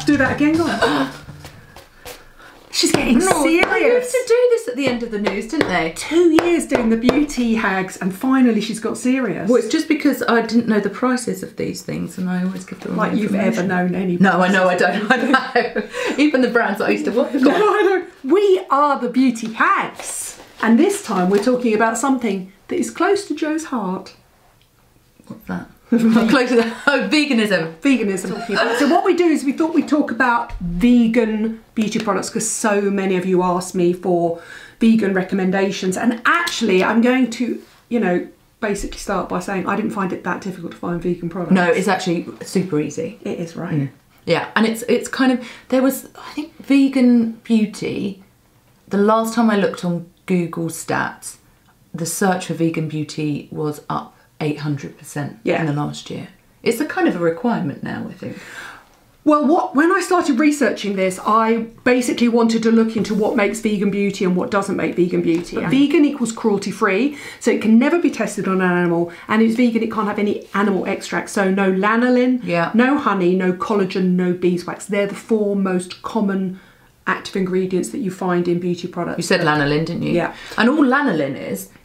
Do that again, go on. She's getting serious. They used to do this at the end of the news, didn't they? 2 years doing the beauty hags, and finally she's got serious. Well, it's just because I didn't know the prices of these things, and I always give them like you've ever known any. No, I know I don't. I know. Even the brands that I used to work with. No, I don't. We are the beauty hags, and this time we're talking about something that is close to Joe's heart. What's that? Close to the veganism. Veganism. So what we do is we thought we'd talk about vegan beauty products because so many of you asked me for vegan recommendations, and actually I'm going to, you know, basically start by saying I didn't find it that difficult to find vegan products. No, it's actually super easy. It is, right? Yeah, and it's kind of, there was, I think, vegan beauty, the last time I looked on Google stats, the search for vegan beauty was up 800% in the last year. It's a kind of a requirement now, I think. Well, when I started researching this, I basically wanted to look into what makes vegan beauty and what doesn't make vegan beauty. Vegan equals cruelty-free, so it can never be tested on an animal, and it's vegan, it can't have any animal extracts, so no lanolin, no honey, no collagen, no beeswax. They're the 4 most common active ingredients that you find in beauty products. You said lanolin, didn't you? Yeah. And all lanolin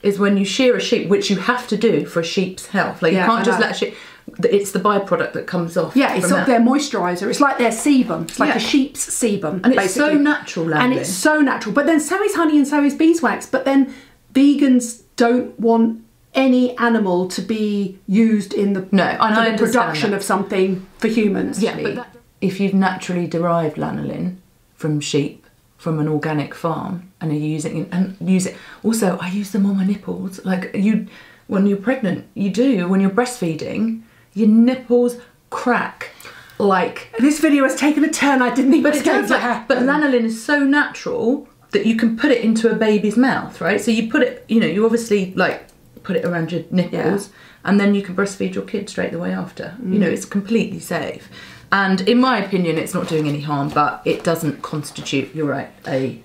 is when you shear a sheep, which you have to do for a sheep's health. Like you can't just let a sheep, it's the byproduct that comes off. Yeah, it's like their moisturiser. It's like their sebum. It's like a sheep's sebum. And it's so natural, lanolin. And it's so natural. But then so is honey and so is beeswax. But then vegans don't want any animal to be used in the, production of something for humans. Yeah, but if you've naturally derived lanolin from sheep, from an organic farm, and are using it. Also, I use them on my nipples. Like when you're pregnant, when you're breastfeeding, your nipples crack. Like this video has taken a turn I didn't think was going to happen. But lanolin is so natural that you can put it into a baby's mouth, right? So you put it, you obviously like put it around your nipples, and then you can breastfeed your kid straight away after. It's completely safe. And in my opinion, it's not doing any harm, but it doesn't constitute, you're right, a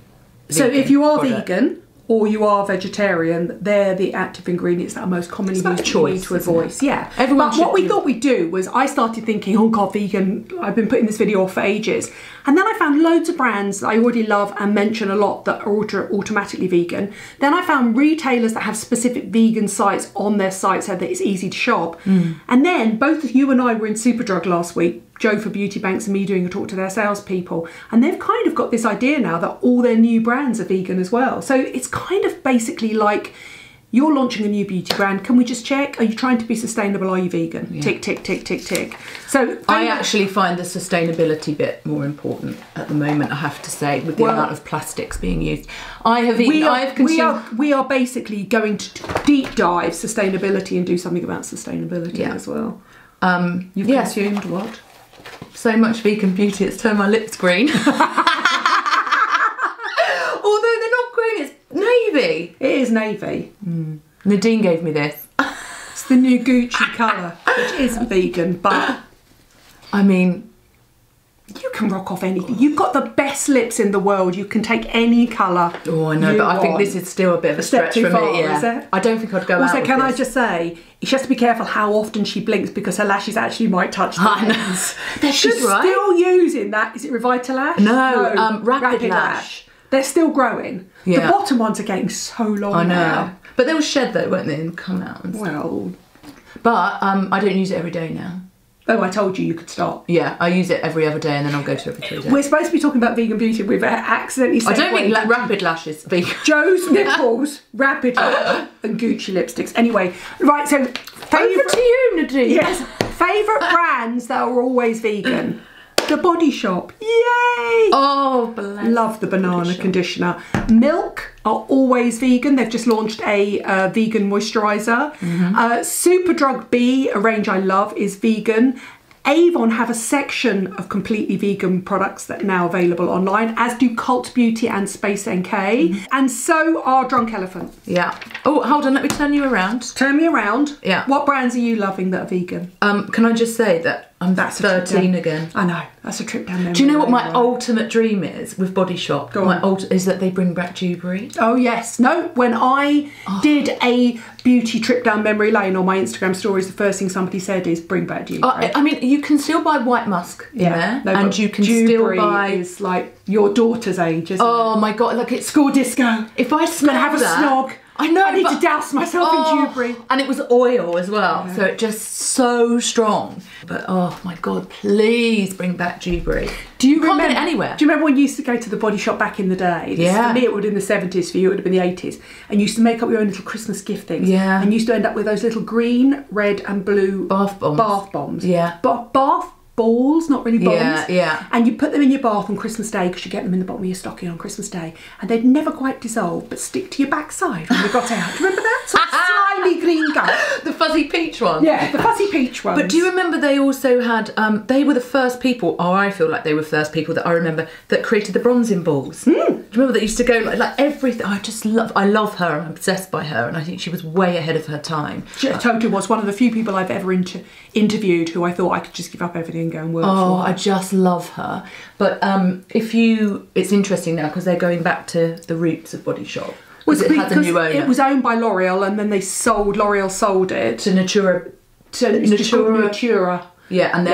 So if you are vegan or you are vegetarian, they're the active ingredients that are most commonly used to avoid. Yeah. But what we thought we'd do was I started thinking, oh God, vegan, I've been putting this video off for ages. And then I found loads of brands that I already love and mention a lot that are automatically vegan. Then I found retailers that have specific vegan sites on their site so that it's easy to shop. And then both you and I were in Superdrug last week, Joe for Beauty Banks and me doing a talk to their salespeople, and they've kind of got this idea now that all their new brands are vegan as well. So it's kind of basically like you're launching a new beauty brand. Can we just check? Are you trying to be sustainable? Are you vegan? Yeah. Tick, tick, tick, tick, tick. So I actually find the sustainability bit more important at the moment, I have to say, with the amount of plastics being used. We are basically going to deep dive sustainability and do something about sustainability as well. You've consumed what? So much vegan beauty, it's turned my lips green. Although they're not green, it's navy. It is navy. Nadine gave me this. It's the new Gucci colour, which isn't vegan, but I mean, you can rock off anything. You've got the best lips in the world. You can take any colour. Oh, I know, but I think this is still a bit of a stretch for me. Yeah. Is it? I don't think I'd go out with Also, can I just say, she has to be careful how often she blinks because her lashes actually might touch the lens. She's still using that. Is it Revitalash? No, Rapid Lash. They're still growing. Yeah. The bottom ones are getting so long now. But they'll shed though, won't they, and come out and stuff. Well. But I don't use it every day now. Oh, I told you could stop. Yeah, I use it every other day and then I'll go to every 3 days. We're supposed to be talking about vegan beauty. We've accidentally said... I don't think Rapid Lash is vegan. Joe's nipples, Rapid Lash and Gucci lipsticks. Anyway, right, so... Over to you, Nadine. Yes. Favourite brands that are always vegan. The Body Shop. Yay! Oh, bless. Love the banana conditioner. Milk are always vegan. They've just launched a vegan moisturiser. Superdrug B, a range I love, is vegan. Avon have a section of completely vegan products that are now available online, as do Cult Beauty and Space NK. And so are Drunk Elephant. Yeah. Oh, hold on, let me turn you around. Turn me around. Yeah. What brands are you loving that are vegan? Can I just say that I'm 13 again. I know, that's a trip down memory. Do you know what my ultimate dream is with Body Shop? Is that they bring back DEWBERRY. Oh yes. No, when I did a beauty trip down memory lane on my Instagram stories, the first thing somebody said is bring back DEWBERRY. I mean, you can still buy white musk in there, and you can still buy. Is like your daughter's age, isn't it? Oh my god, like it's school disco. If I smell have a snog. I know. I need to douse myself in DEWBERRY. And it was oil as well, so it just so strong. But oh my god, please bring back DEWBERRY. Do you can't get it anywhere. Do you remember when you used to go to the Body Shop back in the day? For me, it would have been the 70s. For you, it would have been the 80s. And you used to make up your own little Christmas gift things. Yeah. And you used to end up with those little green, red, and blue bath bombs. Bath bombs. Yeah. Bath balls, not really bombs. Yeah, yeah. And you put them in your bath on Christmas Day because you get them in the bottom of your stocking on Christmas Day, and they'd never quite dissolve but stick to your backside when you got out. Do you remember that? Sort of slimy green gum. The fuzzy peach one. Yeah, the fuzzy peach ones. But do you remember they also had, they were the first people, or I feel like they were the first people that I remember that created the bronzing balls. Do you remember that used to go like everything? I love her, I'm obsessed by her, and I think she was way ahead of her time. She totally was one of the few people I've ever interviewed who I thought I could just give up everything and go and work for. I just love her. But it's interesting now because they're going back to the roots of Body Shop. Because it has a new owner. It was owned by L'Oreal, and then L'Oreal sold it to Natura. Natura. Yeah, and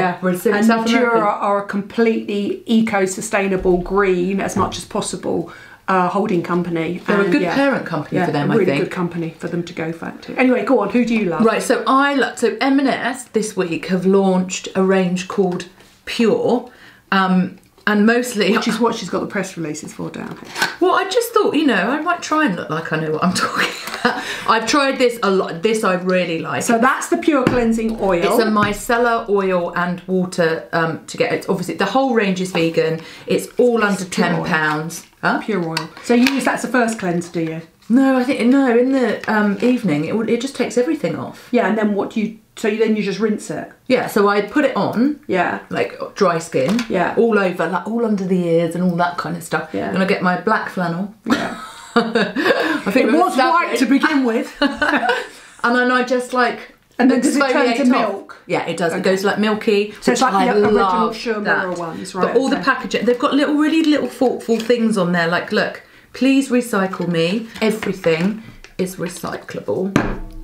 Natura are a completely eco-sustainable green as much as possible holding company. They're a good parent company for them, I think. Really good company for them to go back to. Anyway, go on, who do you love? Right, so M&S this week have launched a range called Pure, and mostly... Which is what she's got the press releases for down here. Well, I just thought, you know, I might try and look like I know what I'm talking about. I've tried this a lot. This I really like. So that's the Pure Cleansing Oil. It's a micellar oil and water to get it. Obviously, the whole range is vegan. It's all under £10. Huh? Pure oil. So you use that as the first cleanse, do you? No, I think in the evening it just takes everything off. Yeah, and then then you just rinse it. Yeah, so I put it on. Yeah. Like dry skin. Yeah. All over, like all under the ears and all that kind of stuff. Yeah. And I get my black flannel. Yeah. I think it was white to begin with. And then I just like. And then does it turn to milk? Yeah, it does. Okay. It goes like milky. So it's like the original Shumbra ones, right? But all the packaging, they've got really little thoughtful things on there. Like, look, please recycle me. Everything is recyclable.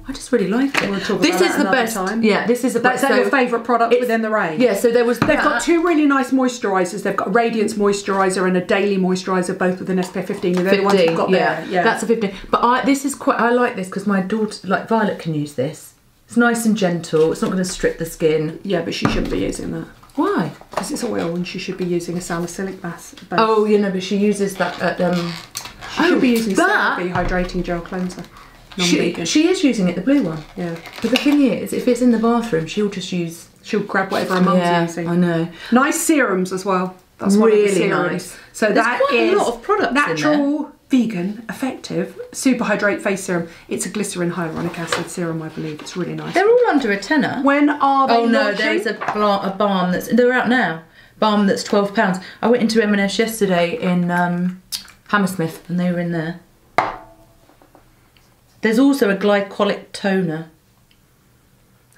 I just really like it. This is the best. Yeah, this is the best. That's your favourite product within the range. Yeah, so they've got two really nice moisturisers. They've got a Radiance moisturiser and a daily moisturiser, both with an SPF 15. And they're the ones you've got there. Yeah, that's a 15. But I like this because my daughter, like Violet, can use this. It's nice and gentle. It's not going to strip the skin. Yeah, but she shouldn't be using that. Why? Because it's oil and she should be using a salicylic base. Oh, you know, but she uses that at She should be using CeraVe Hydrating Gel Cleanser. Non-vegan. She is using it, the blue one. Yeah. But the thing is, if it's in the bathroom, she'll grab whatever her mum's using. I know. Nice serums as well. That's really one of the serums. Nice. So there's quite a lot of products natural, vegan, effective, super hydrate face serum. It's a glycerin hyaluronic acid serum, I believe. It's really nice. They're all under a tenner. When are they launching? No, there is a balm they're out now. Balm that's £12. I went into M&S yesterday in Hammersmith and they were in there. There's also a glycolic toner.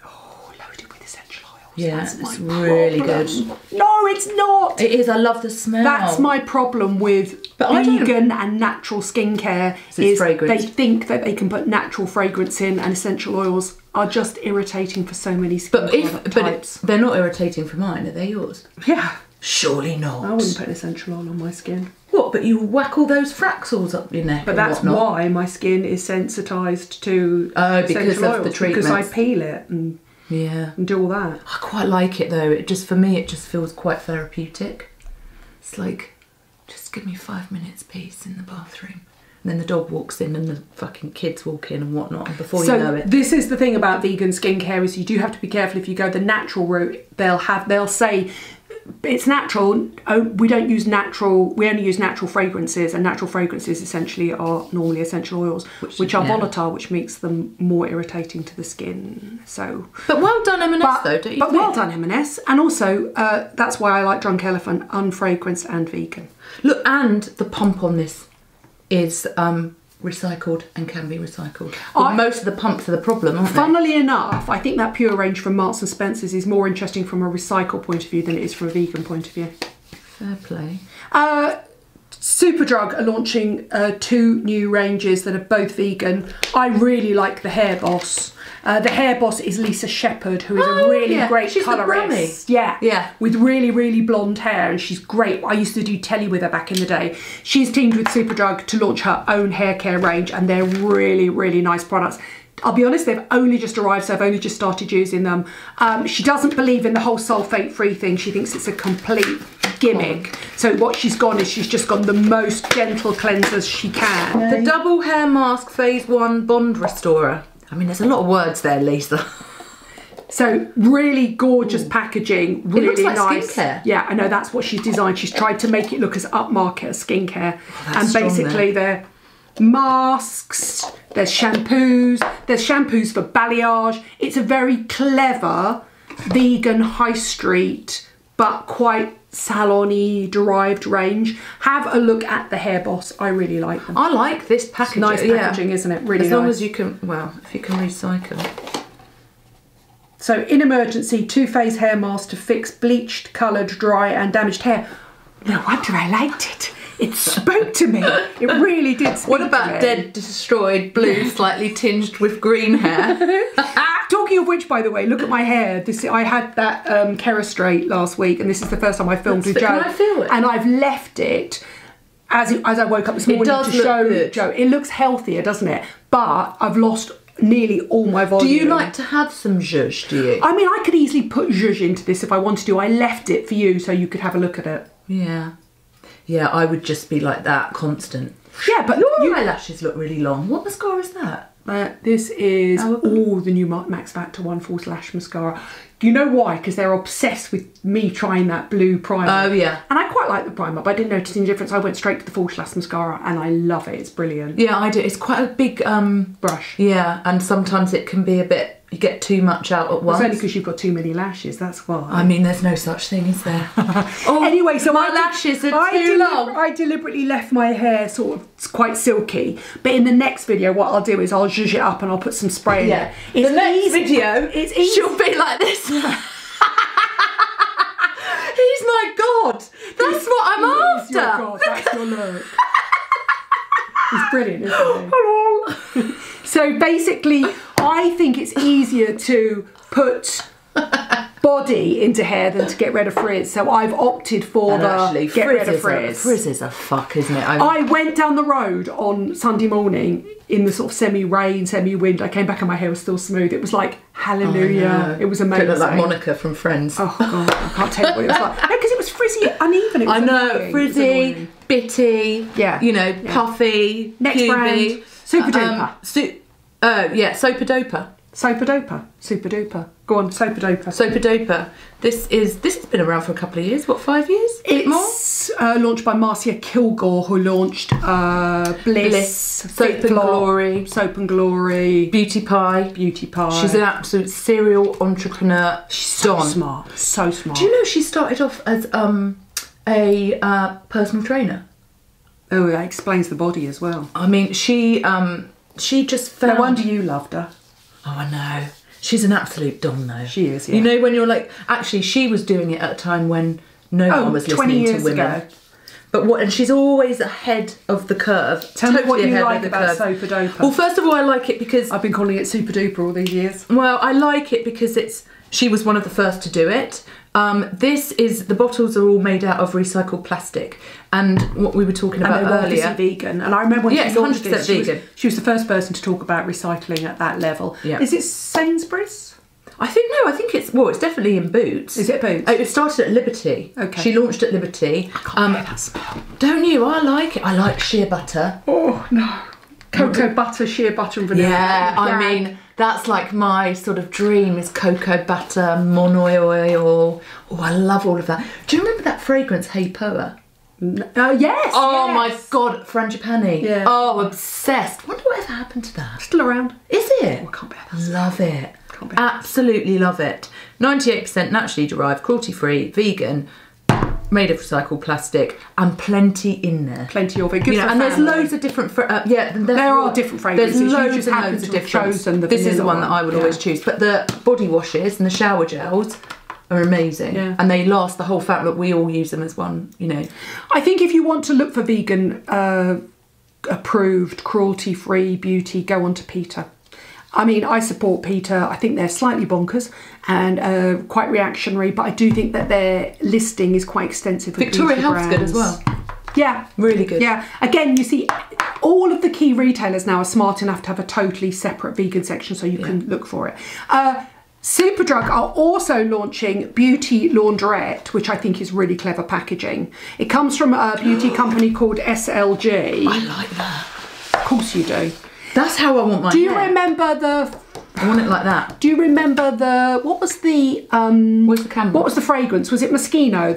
Oh, loaded with essential oils. Yeah, it's really good. No, it's not. It is. I love the smell. That's my problem with vegan and natural skincare. Is they think that they can put natural fragrance in, and essential oils are just irritating for so many skin types. But they're not irritating for mine, are they yours? Yeah. Surely not. I wouldn't put an essential oil on my skin. What, but you whack all those Fraxels up your neck? But that's why my skin is sensitised to because of the treatment. Because I peel it and do all that. I quite like it though. For me it just feels quite therapeutic. It's like, just give me 5 minutes peace in the bathroom. And then the dog walks in and the fucking kids walk in and whatnot, and before you know it. This is the thing about vegan skincare, is you do have to be careful. If you go the natural route, they'll say it's natural. Oh, we only use natural fragrances, and natural fragrances essentially are normally essential oils, which are volatile, which makes them more irritating to the skin. So, but well done M&S though, don't you? But well done M&S, and also that's why I like Drunk Elephant, unfragranced and vegan. Look, and the pump on this is recycled and can be recycled. Well, most of the pumps are the problem, aren't they? Funnily enough, I think that Pure range from Marks and Spencer's is more interesting from a recycle point of view than it is from a vegan point of view. Fair play. Superdrug are launching 2 new ranges that are both vegan. I really like the Hair Boss. The Hair Boss is Lisa Shepherd, who is a really great colourist. Yeah, with really, really blonde hair, and she's great. I used to do telly with her back in the day. She's teamed with Superdrug to launch her own hair care range, and they're really, really nice products. I'll be honest, they've only just arrived, so I've only just started using them. She doesn't believe in the whole sulfate-free thing. She thinks it's a complete gimmick. So what she's gone is she's just gone the most gentle cleansers she can. The double hair mask phase 1 bond restorer. I mean, there's a lot of words there, Lisa. So really gorgeous packaging, really it looks like nice. Skincare. Yeah, I know, that's what she's designed. She's tried to make it look as upmarket as skincare. And basically they're masks, there's shampoos for balayage. It's a very clever vegan high street but quite salon-y derived range. Have a look at the Hair Boss. I really like them. I like this packaging. It's nice packaging, isn't it? Really nice. As long as you can, well, if you can recycle. So in emergency, 2-phase hair mask to fix bleached, coloured, dry and damaged hair. No wonder I liked it. It spoke to me. It really did speak What about dead, destroyed, blue, slightly tinged with green hair? Talking of which, by the way, look at my hair. I had that Kera straight last week, and this is the first time I filmed with Joe. Can I feel it? And I've left it as I woke up this morning to show Joe. It looks healthier, doesn't it? But I've lost nearly all my volume. Do you like to have some zhuzh, do you? I mean, I could easily put zhuzh into this if I wanted to. I left it for you so you could have a look at it. Yeah. Yeah, I would just be like that, constant. Yeah, but your eyelashes look really long. What mascara is that? This is the new Max Factor 1 False Lash Mascara. You know why? Because they're obsessed with me trying that blue primer. Oh, yeah. And I quite like the primer, but I didn't notice any difference. I went straight to the False Lash Mascara and I love it. It's brilliant. Yeah, I do. It's quite a big brush. Yeah, and sometimes it can be a bit... You get too much out at once. It's only because you've got too many lashes, that's why. I mean, there's no such thing, is there? Anyway, so my lashes are too long. I deliberately left my hair sort of quite silky, but in the next video what I'll do is I'll zhuzh it up and I'll put some spray in it. The next video, she'll be like this. He's my god. That's what I'm after. Your god, that's your look. It's brilliant, isn't it? Hello. So basically, I think it's easier to put body into hair than to get rid of frizz. So I've opted for get rid of frizz. Frizz is a fuck, isn't it? I went down the road on Sunday morning in the sort of semi-rain, semi-wind. I came back and my hair was still smooth. It was like, hallelujah. It was amazing. It looked like Monica from Friends. Oh, God, I can't tell you what it was like. No, because it was frizzy, uneven. It was annoying. Frizzy, bitty, you know, puffy, Next brand, Super Duper. SOAPERDOAPER. SOAPERDOAPER. Super Duper. Go on, SOAPERDOAPER. SOAPERDOAPER. This has been around for a couple of years. What, 5 years? It's launched by Marcia Kilgore, who launched Bliss, Soap and Glory, Soap and Glory, Beauty Pie. Beauty Pie. She's an absolute serial entrepreneur. She's so smart. So smart. Do you know she started off as a personal trainer? Oh, that explains the body as well. I mean, she just found... No wonder you loved her. Oh, I know. She's an absolute dom, though. She is, yeah. You know, when you're like... Actually, she was doing it at a time when no one was listening to women. 20 years ago. But and she's always ahead of the curve. Tell me what you like about SOAPERDOAPER. Well, first of all, I like it because... I've been calling it Super Duper all these years. Well, I like it because she was one of the first to do it. The bottles are all made out of recycled plastic, and what we were talking about earlier. And they're vegan. And I remember when she launched 100% vegan. She was the first person to talk about recycling at that level. Yeah. Is it Sainsbury's? I think it's definitely in Boots. Is it Boots? It started at Liberty. Okay. She launched at Liberty. I can't bear that smell. Don't you? I like it. I like shea butter. Oh no. Cocoa butter, shea butter and vanilla. Yeah, I mean, that's like my sort of dream is cocoa butter, mono oil. Oh, I love all of that. Do you remember that fragrance, Hey Poa? Yes. Oh my God, Frangipani. Yeah. Oh, obsessed. Wonder whatever happened to that. Still around. Is it? Oh, I can't bear that. Love it. Absolutely love it. 98% naturally derived, cruelty-free, vegan. made of recycled plastic, and plenty in there. Plenty of it. Good for and there's loads of different. There are different fragrances. There's loads and loads of different. This is the one that I would always choose. But the body washes and the shower gels are amazing, and they last the whole family. Look, we all use them as one. You know. I think if you want to look for vegan approved, cruelty-free beauty, go on to Peter. I mean, I support Peter. I think they're slightly bonkers and quite reactionary, but I do think that their listing is quite extensive. Victoria Health's good as well. Yeah. Really good. Yeah. Again, you see, all of the key retailers now are smart enough to have a totally separate vegan section, so you can look for it. Superdrug are also launching Beauty Laundrette, which I think is really clever packaging. It comes from a beauty company called SLG. I like that. Of course you do. That's how I want my Do you remember the... I want it like that. Do you remember the... What was the... Where's the camera? What was the fragrance? Was it Moschino,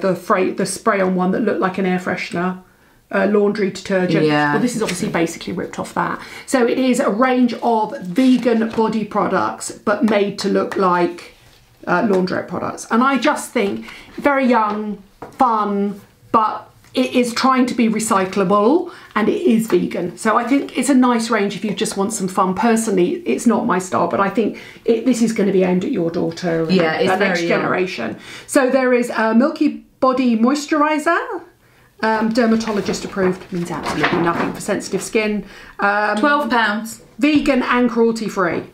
the spray-on one that looked like an air freshener? Laundry detergent. Yeah. Well, this is obviously basically ripped off that. So it is a range of vegan body products, but made to look like laundrette products. And I just think very young, fun, but it is trying to be recyclable and it is vegan. So I think it's a nice range if you just want some fun. Personally, it's not my style, but I think this is going to be aimed at your daughter and the next generation. So there is a Milky Body Moisturiser. Dermatologist approved, means absolutely nothing for sensitive skin. £12. Vegan and cruelty free.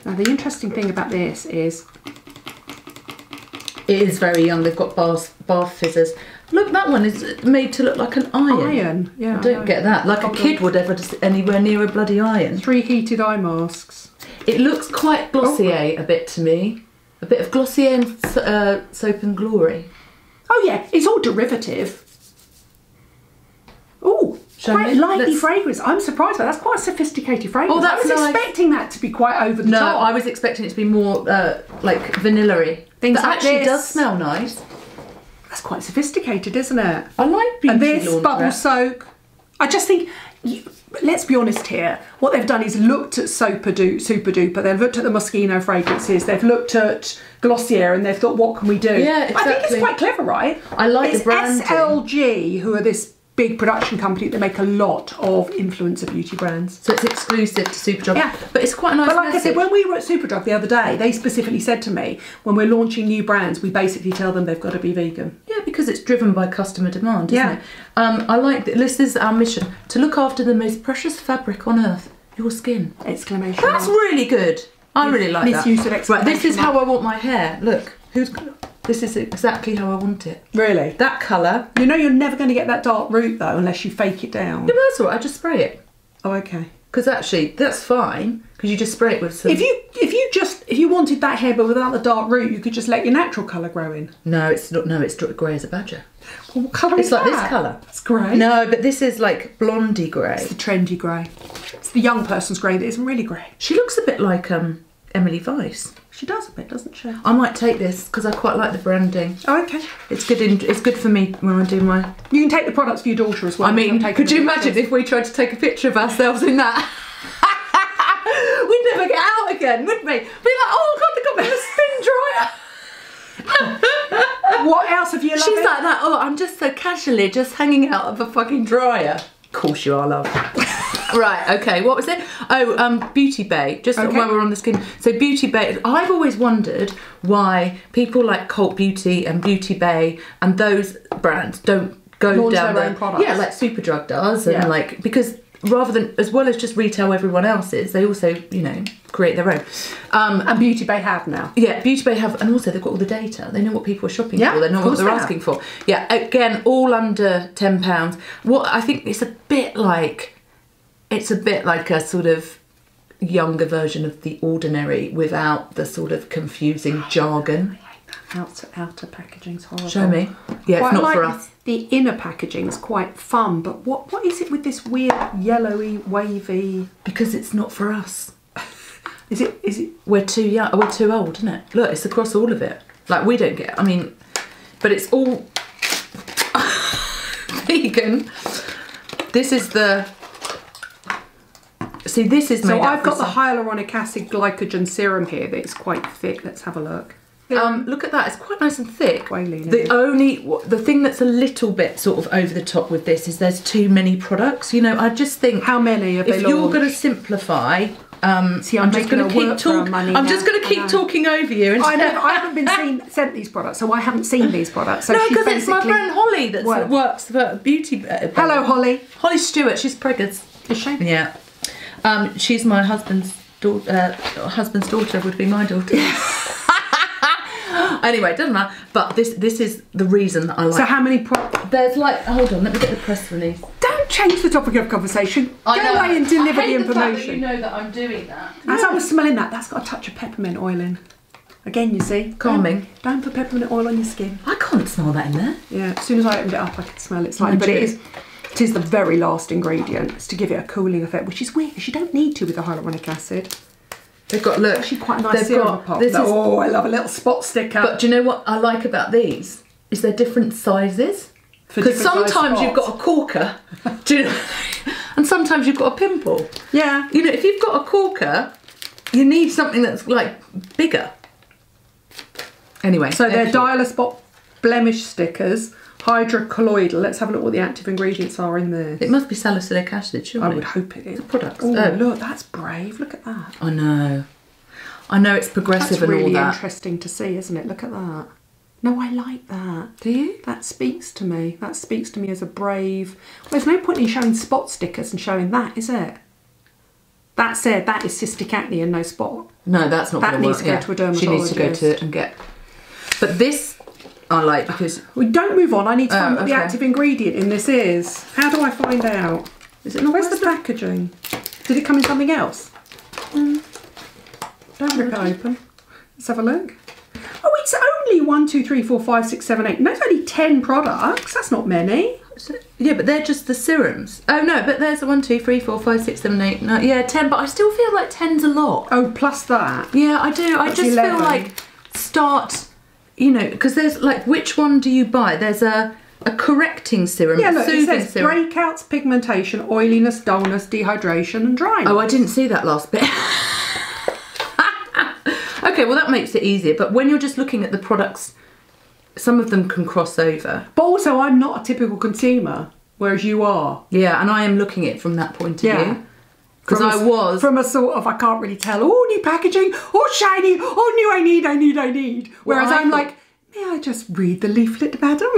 Now the interesting thing about this is it is very young. They've got bath fizzers. Look, that one is made to look like an iron. Iron, yeah. I don't get that. Like a kid would ever just anywhere near a bloody iron. 3 heated eye masks. It looks quite Glossier a bit to me. A bit of Glossier and Soap and Glory. Oh yeah, it's all derivative. Oh, quite lightly fragrance. I'm surprised by that. That's quite a sophisticated fragrance. Oh, that's I was expecting that to be quite over the top. No, I was expecting it to be more like vanilla-y. Things that like actually does smell nice. That's quite sophisticated, isn't it? I like Beauty And this Laundrette. bubble soak. I just think, let's be honest here. What they've done is looked at Super Duper. They've looked at the Moschino fragrances. They've looked at Glossier, and they've thought, what can we do? Yeah, exactly. I think it's quite clever, right? I like the branding. It's SLG, who are this big production company that make a lot of influencer beauty brands. So it's exclusive to Superdrug. Yeah. But it's quite a nice message. I said, when we were at Superdrug the other day, they specifically said to me, when we're launching new brands, we basically tell them they've got to be vegan. Yeah, because it's driven by customer demand, isn't it? I like that. This is our mission, to look after the most precious fabric on earth, your skin. Exclamation That's mark. really good. I really like that. Misuse of exclamation Right, this is how I want my hair. Look, this is exactly how I want it. Really? That colour. You know you're never going to get that dark root though unless you fake it down. Yeah, but that's all right, I just spray it. Oh, okay. Because actually, that's fine, because you just spray it with some... If you wanted that hair but without the dark root, you could just let your natural colour grow in. No, it's not. No, it's grey as a badger. Well, what colour is that? It's like this colour. It's grey. No, but this is like blondie grey. It's the trendy grey. It's the young person's grey that isn't really grey. She looks a bit like Emily Weiss. She does a bit, doesn't she? I might take this because I quite like the branding. Oh, okay. It's good. It's good for me when I do my... You can take the products for your daughter as well. I mean, could you imagine if we tried to take a picture of ourselves in that? We'd never get out again, would we? We'd be like, oh God, they got me in a spin dryer. What else have you loved? She's like that. Oh, I'm just so casually just hanging out of a fucking dryer. Of course you are, love. Right, okay, what was it? Oh, Beauty Bay, just while we're on the skin. So Beauty Bay, I've always wondered why people like Cult Beauty and Beauty Bay and those brands don't go down their own products. Yeah, like Superdrug does, and like, because rather than, as well as just retail everyone else's, they also, you know, create their own. And Beauty Bay have now. Yeah, Beauty Bay have, and also they've got all the data. They know what people are shopping for. They know what they're asking for. Yeah, again, all under £10. What I think it's a bit like a sort of younger version of The Ordinary without the sort of confusing jargon. Outer packaging's horrible. Show me. Yeah, it's not for us. The inner packaging's quite fun, but what is it with this weird yellowy, wavy? Because it's not for us. Is it? We're too young. We're too old, isn't it? Look, it's across all of it. Like, we don't get. I mean, but it's all vegan. This is the. See, this is made. So I've got the hyaluronic acid glycogen serum here. That's quite thick. Let's have a look. Look at that, it's quite nice and thick. Squalene, the thing that's a little bit sort of over the top with this is there's too many products. You know, I just think, how many have they launched? If you're going to simplify, see, I'm just going to keep talking. I'm just going to keep talking over you. And I haven't been sent these products, so I haven't seen these products. So no, because it's my friend Holly that works for beauty. Hello, Holly. Holly Stewart. She's pregnant. Is she? Yeah. She's my husband's daughter. Would be my daughter. Anyway, it doesn't matter. But this is the reason that I like. So how many products? There's like, hold on, let me get the press release. Don't change the topic of conversation. Go away and deliver the information. I hate the fact that you know that I'm doing that. As I was smelling that, that's got a touch of peppermint oil in. Again, you see, calming. Don't put peppermint oil on your skin. I can't smell that in there. Yeah, as soon as I opened it up, I could smell it slightly. But it is the very last ingredient. It's to give it a cooling effect, which is weird because you don't need to with the hyaluronic acid. They've got, look, actually quite a nice serum pop. Oh, I love a little spot sticker. But do you know what I like about these? Is they're different sizes. Because sometimes you've got a corker, do you know, and sometimes you've got a pimple. Yeah. You know, if you've got a corker, you need something that's like bigger. Anyway. So they're dial a spot blemish stickers, hydrocolloidal. Let's have a look what the active ingredients are in this. It must be salicylic acid, surely. I would hope it is. The products. Oh, look, that's brave. Look at that. I know. I know it's progressive and all that. That's really interesting to see, isn't it? Look at that. No, I like that. Do you? That speaks to me. That speaks to me as a brave... Well, there's no point in showing spot stickers and showing that, is it? That said, that is cystic acne and no spot. No, that's not going to work. That needs to go to a dermatologist. She needs to go to and get... But this I like because... We don't move on. I need to find what the active ingredient in this is. How do I find out? Is it not? Where's the packaging? Did it come in something else? Don't rip it open. Let's have a look. Oh, it's only 1, 2, 3, 4, 5, 6, 7, 8. No, it's only 10 products. That's not many. Yeah, but they're just the serums. Oh no, but there's 1, 2, 3, 4, 5, 6, 7, 8. No, yeah, 10. But I still feel like 10's a lot. Oh, plus that. Yeah, I do. I just 11. Feel like start. You know, because there's like, which one do you buy? There's a correcting serum. Yeah, look, it says serum. breakouts, pigmentation, oiliness, dullness, dehydration, and dryness. Oh, I didn't see that last bit. Okay, well that makes it easier. But when you're just looking at the products, some of them can cross over. But also, I'm not a typical consumer, whereas you are. Yeah, and I am looking at it from that point of view. Because I was... From a sort of, I can't really tell, oh, new packaging, oh, shiny, oh, new, I need. Whereas I'm like, may I just read the leaflet, madam?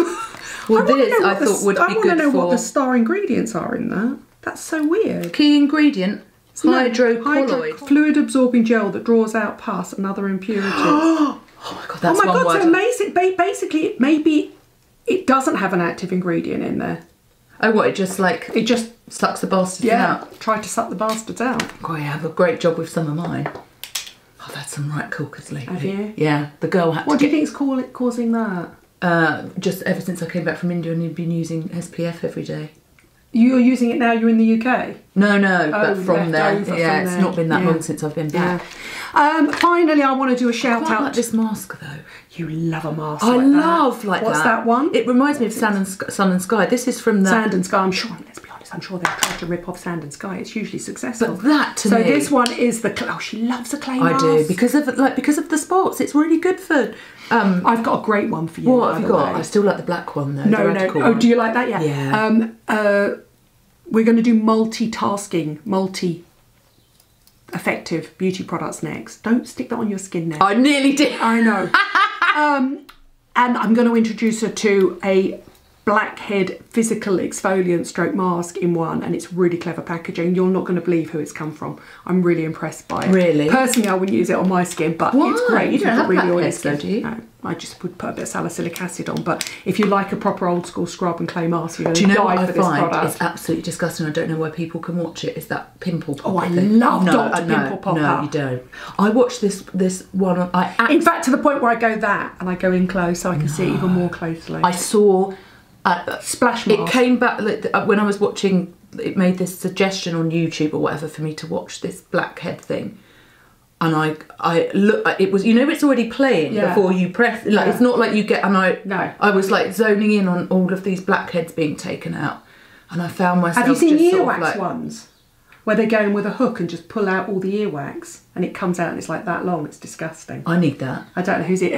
Well, this I thought would be good for... I want to know what the star ingredients are in that. That's so weird. Key ingredient, hydrocolloid. Fluid-absorbing gel that draws out pus and other impurities. Oh my God, that's one word. Oh my God, so amazing. Basically, maybe it doesn't have an active ingredient in there. Oh, what, it just like... It just... Sucks the bastards out. Try to suck the bastards out. Oh, you have a great job with some of mine. I've had some right corkers lately. Have you? Yeah, the girl had to What do you think's causing that? Just ever since I came back from India and you've been using SPF every day. You're using it now, you're in the UK? No, but from there. Yeah, it's not been that long since I've been back. Finally, I want to do a shout out. I like this mask though. You love a mask I love that. What's that one? It reminds me of Sun and Sky. This is from the... Sand and Sky, I'm sure, let's be honest, I'm sure they've tried to rip off Sand and Sky. It's hugely successful. But that to me... So this one is the... Oh, she loves a clay mask. I do, because of the spots. It's really good for... I've got a great one for you. What have you got? I still like the black one though. No. Oh, do you like that? Yeah. Yeah. We're going to do multitasking, effective beauty products next. Don't stick that on your skin now. I nearly did. I know. And I'm going to introduce her to a blackhead physical exfoliant stroke mask in one, and it's really clever packaging. You're not going to believe who it's come from. I'm really impressed by it. Really? Personally, I wouldn't use it on my skin, but it's great. You don't have really oily skin, do you? No, I just would put a bit of salicylic acid on. But if you like a proper old school scrub and clay mask, you're going to die for this product. It's absolutely disgusting. I don't know why people can watch it. Is that pimple pop? Oh, I love Dr. Pimple Popper. No, you don't. I watched this one. In fact, to the point where I go that and I go in close so I can see it even more closely. I saw Splash Mask. It came back when I was watching. It made this suggestion on YouTube or whatever for me to watch this blackhead thing. And I look, it was, you know, it's already playing before you press, like it's not like you get, and I was like zoning in on all of these blackheads being taken out, and I found myself. Have you seen earwax ones? where they go in with a hook and just pull out all the earwax, and it comes out and it's like that long. It's disgusting. I need that. I don't know who's it.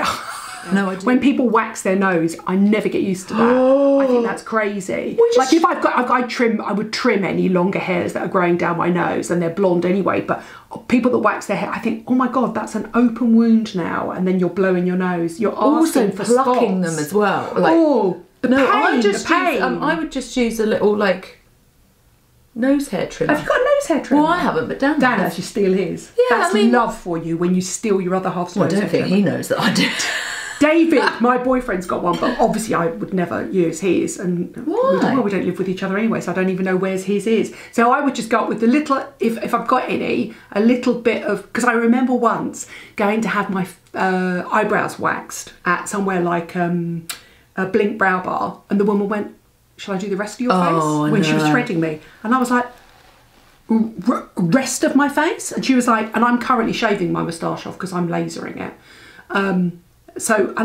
No, I do. When people wax their nose, I never get used to that. I think that's crazy. Like if I would trim any longer hairs that are growing down my nose, and they're blonde anyway. But people that wax their hair, I think, oh my god, that's an open wound now, and then you're blowing your nose. You're also for plucking spots. them as well. Like, I would just use a little like nose hair trimmer. Have you got a nose hair trimmer? Well, I haven't, but Dan actually steal his. Yeah, that's love for you when you steal your other half's nose hair. I don't think he knows that I did. David, my boyfriend's got one, but obviously I would never use his. And why? We don't live with each other anyway, so I don't even know where's his is. So I would just go up with the little, if I've got any, a little bit of, because I remember once going to have my eyebrows waxed at somewhere like a Blink Brow Bar, and the woman went, shall I do the rest of your face? When she was threading me. And I was like, rest of my face? And she was like, and I'm currently shaving my moustache off because I'm lasering it. And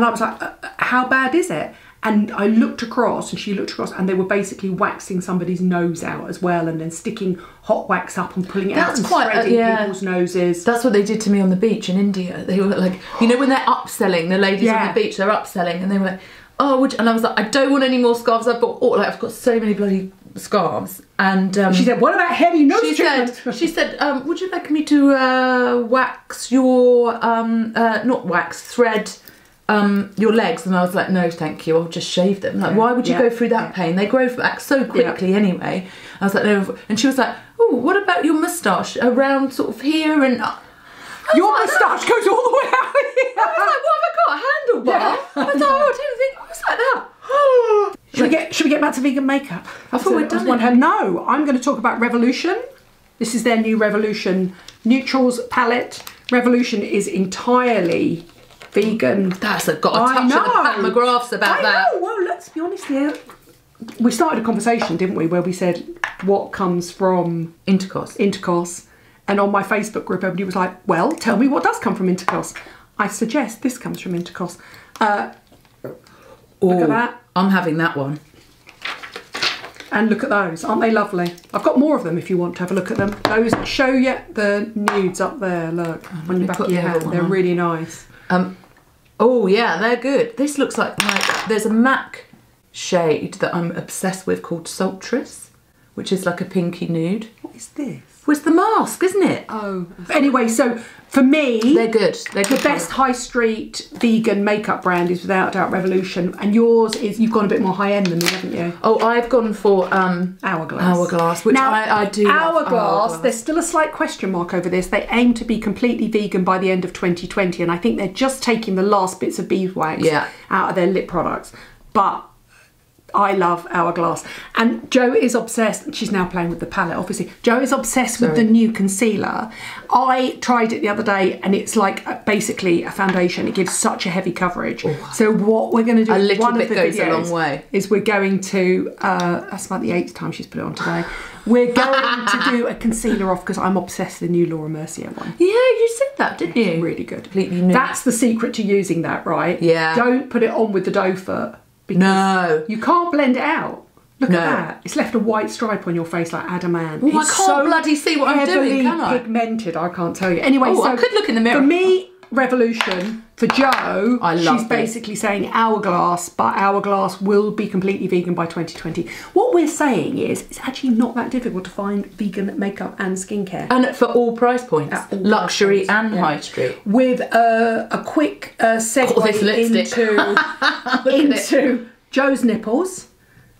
I was like, how bad is it? And I looked across, and she looked across, and they were basically waxing somebody's nose out as well, and then sticking hot wax up and pulling it out and threading people's noses. That's what they did to me on the beach in India. They were like, you know when they're upselling, the ladies on the beach, they're upselling, and they were like, oh, and I was like, I don't want any more scarves. I've got so many bloody scarves. And she said, what about heavy nose treatment? She said, would you like me to wax your, thread your legs? And I was like, no, thank you, I'll just shave them. Like, why would you go through that pain? They grow back so quickly anyway. I was like, no. And she was like, oh, what about your moustache around sort of here? And your moustache goes all the way out here. I was like, what have I got? A handlebar? I was like, oh, I don't think it was like that. Should we get back to vegan makeup? I thought we'd done it. No, I'm going to talk about Revolution. This is their new Revolution Neutrals palette. Revolution is entirely vegan. That's got a touch of the Pat McGraths about that. I know. Well, let's be honest here. We started a conversation, didn't we, where we said what comes from intercourse. And on my Facebook group, everybody was like, well, tell me what does come from intercourse. I suggest this comes from intercourse. Look at that. I'm having that one. And look at those. Aren't they lovely? I've got more of them if you want to have a look at them. Those show you the nudes up there. Look, on the back of your hand. They're really nice. Oh, yeah, they're good. This looks like there's a MAC shade that I'm obsessed with called Sultress, which is like a pinky nude. What is this? Well, it's the mask, isn't it? Oh. Anyway, so for me, they're good. The best high street vegan makeup brand is without doubt Revolution, and yours is, you've gone a bit more high end than me, haven't you? Oh, I've gone for Hourglass, which now, I do love Hourglass. There's still a slight question mark over this. They aim to be completely vegan by the end of 2020, and I think they're just taking the last bits of beeswax out of their lip products. But I love Hourglass, and Jo is obsessed. She's now playing with the palette, obviously. Jo is obsessed with the new concealer. I tried it the other day, and it's like basically a foundation. It gives such a heavy coverage. Ooh. So what we're going to do, a little bit goes a long way, is we're going to, that's about the 8th time she's put it on today. We're going to do a concealer off because I'm obsessed with the new Laura Mercier one. Yeah, you said that, didn't you? It's really good. Completely new. That's the secret to using that, right? Yeah. Don't put it on with the doe foot. Because you can't blend it out. Look at that. It's left a white stripe on your face like adamant. Oh, I can't bloody see what I'm doing, can I? Pigmented, I can't tell you. Anyway, so I could look in the mirror. For me, Revolution. For Jo, she's basically saying Hourglass, but Hourglass will be completely vegan by 2020. What we're saying is it's actually not that difficult to find vegan makeup and skincare. And for all price points. Luxury and high street. With a quick segue into Jo's nipples.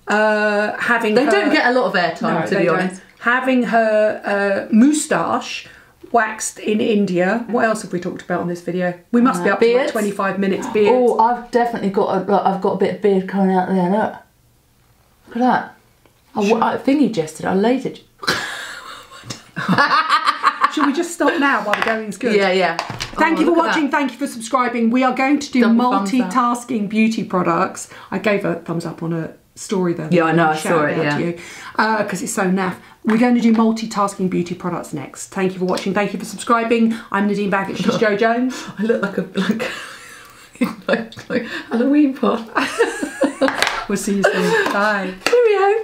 They don't get a lot of airtime, to be honest. Having her moustache waxed in India. What else have we talked about on this video? We must be up to like 25 minutes. Beards. Oh, I've definitely got a bit of beard coming out there. Look at that. I thingied yesterday. I lasered. Should we just stop now while the going's good? Yeah. Thank you for watching. Thank you for subscribing. We are going to do multitasking beauty products. I gave a thumbs up on a story though. Yeah, I know. I saw it. Because it's so naff. We're going to do multitasking beauty products next. Thank you for watching. Thank you for subscriing. I'm Nadine Baggett. She's Jo Jones. I look like Halloween pot. We'll see you soon. Bye. Cheerio.